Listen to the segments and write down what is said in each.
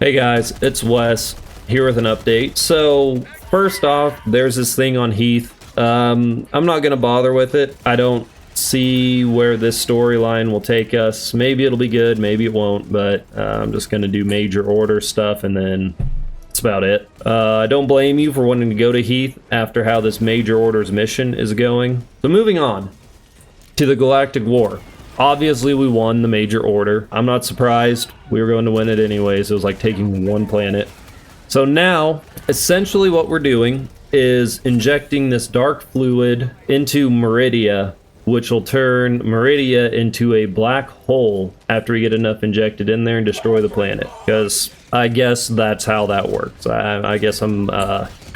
Hey guys, it's Wes here with an update. So first off, there's this thing on Heath. I'm not gonna bother with it. I don't see where this storyline will take us. Maybe it'll be good, maybe it won't, but I'm just gonna do major order stuff and then that's about it. I don't blame you for wanting to go to Heath after how this major orders mission is going. So moving on to the Galactic War. Obviously, we won the major order. I'm not surprised. We were going to win it anyways. It was like taking one planet. So now, essentially what we're doing is injecting this dark fluid into Meridia, which will turn Meridia into a black hole after we get enough injected in there and destroy the planet. Because I guess that's how that works. I guess I'm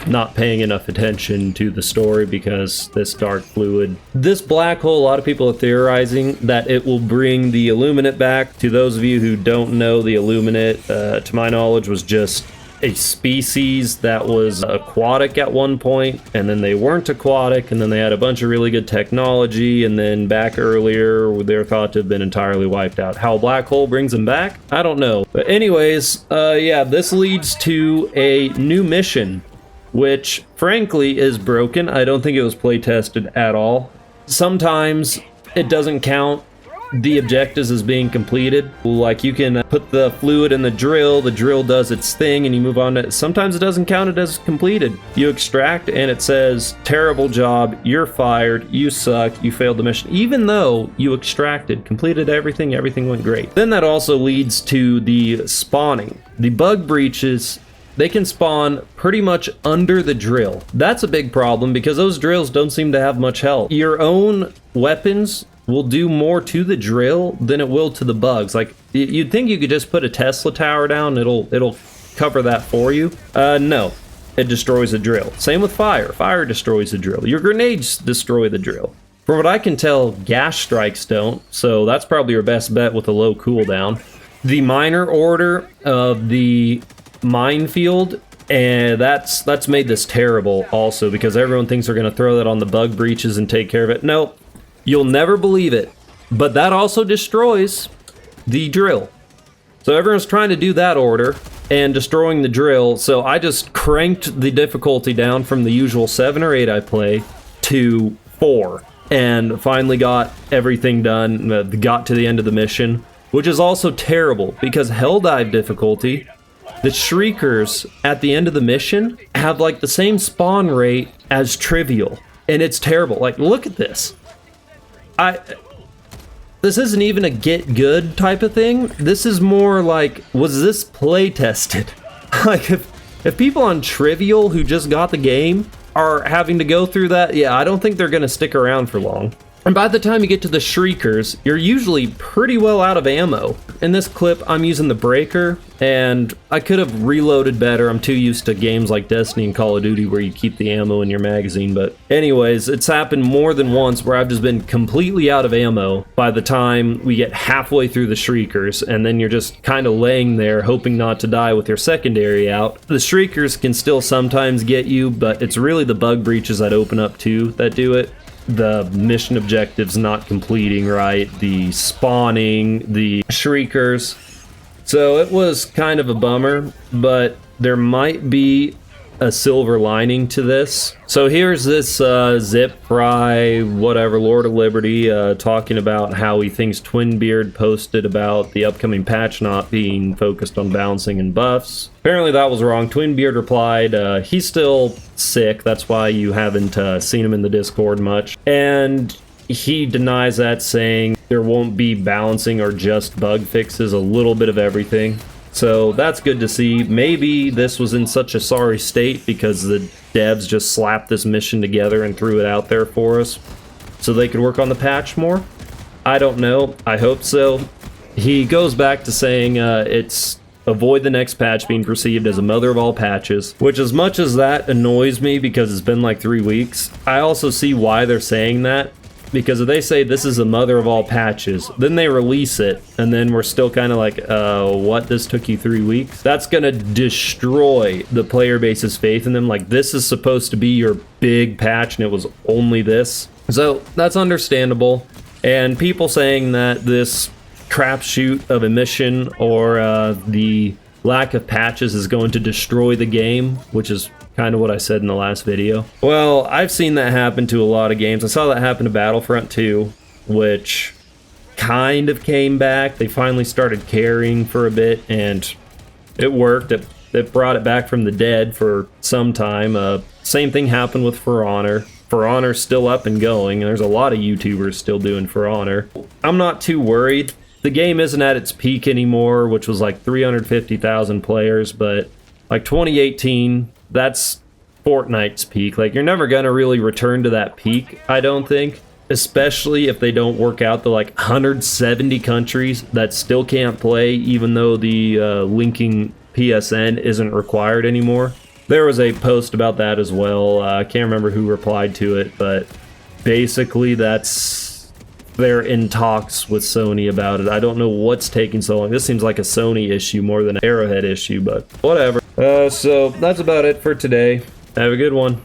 not paying enough attention to the story because this dark fluid, this black hole, a lot of people are theorizing that it will bring the Illuminate back. To those of you who don't know, the Illuminate, to my knowledge, was just a species that was aquatic at one point, and then they weren't aquatic, and then they had a bunch of really good technology, and then back earlier they're thought to have been entirely wiped out. How a black hole brings them back, I don't know. But anyways, yeah, this leads to a new mission, which frankly is broken. I don't think it was play tested at all. Sometimes it doesn't count the objectives as being completed. Like, you can put the fluid in the drill does its thing, and you move on to it. Sometimes it doesn't count it as completed. You extract and it says, terrible job, you're fired, you suck, you failed the mission. Even though you extracted, completed everything went great. Then that also leads to the spawning. The bug breaches, they can spawn pretty much under the drill. That's a big problem because those drills don't seem to have much health. Your own weapons will do more to the drill than it will to the bugs. Like, you'd think you could just put a Tesla tower down, it'll cover that for you. No, it destroys the drill. Same with fire. Fire destroys the drill. Your grenades destroy the drill. From what I can tell, gas strikes don't, so that's probably your best bet with a low cooldown. The minor order of the minefield, and that's made this terrible also because everyone thinks they're going to throw that on the bug breaches and take care of it. Nope. You'll never believe it, but that also destroys the drill. So everyone's trying to do that order and destroying the drill, so I just cranked the difficulty down from the usual 7 or 8 I play to 4, and finally got everything done, got to the end of the mission, which is also terrible because Helldive difficulty, the Shriekers at the end of the mission have like the same spawn rate as Trivial, and it's terrible. Like, look at this. This isn't even a get good type of thing. This is more like, was this play tested? Like, if people on Trivial who just got the game are having to go through that, yeah, I don't think they're gonna stick around for long. And by the time you get to the Shriekers, you're usually pretty well out of ammo. In this clip, I'm using the Breaker, and I could have reloaded better. I'm too used to games like Destiny and Call of Duty where you keep the ammo in your magazine. But anyways, it's happened more than once where I've just been completely out of ammo by the time we get halfway through the Shriekers, and then you're just kind of laying there hoping not to die with your secondary out. The Shriekers can still sometimes get you, but it's really the bug breaches that open up too that do it. The mission objectives not completing right, the spawning, the Shriekers. So it was kind of a bummer, but there might be a silver lining to this. So here's this Zip Fry, whatever, Lord of Liberty, talking about how he thinks Twinbeard posted about the upcoming patch not being focused on balancing and buffs. Apparently that was wrong. Twinbeard replied, he's still sick, that's why you haven't seen him in the Discord much. And he denies that, saying there won't be balancing or just bug fixes, a little bit of everything. So that's good to see. Maybe this was in such a sorry state because the devs just slapped this mission together and threw it out there for us so they could work on the patch more. I don't know. I hope so. He goes back to saying it's avoid the next patch being perceived as a mother of all patches, which, as much as that annoys me because it's been like 3 weeks, I also see why they're saying that. Because if they say this is a mother of all patches, then they release it, and then we're still kind of like, what, this took you 3 weeks? That's gonna destroy the player base's faith in them. Like, this is supposed to be your big patch, and it was only this. So, that's understandable. And people saying that this crapshoot of a mission or the lack of patches is going to destroy the game, which is kind of what I said in the last video. Well, I've seen that happen to a lot of games. I saw that happen to Battlefront 2, which kind of came back. They finally started carrying for a bit, and it worked. It brought it back from the dead for some time. Same thing happened with For Honor. For Honor's still up and going, and there's a lot of YouTubers still doing For Honor. I'm not too worried. The game isn't at its peak anymore, which was like 350,000 players, but like 2018, that's Fortnite's peak. Like, you're never gonna really return to that peak, I don't think. Especially if they don't work out the like 170 countries that still can't play, even though the linking PSN isn't required anymore. There was a post about that as well. I can't remember who replied to it, but basically they're in talks with Sony about it. I don't know what's taking so long. This seems like a Sony issue more than an Arrowhead issue, but whatever. So that's about it for today. Have a good one.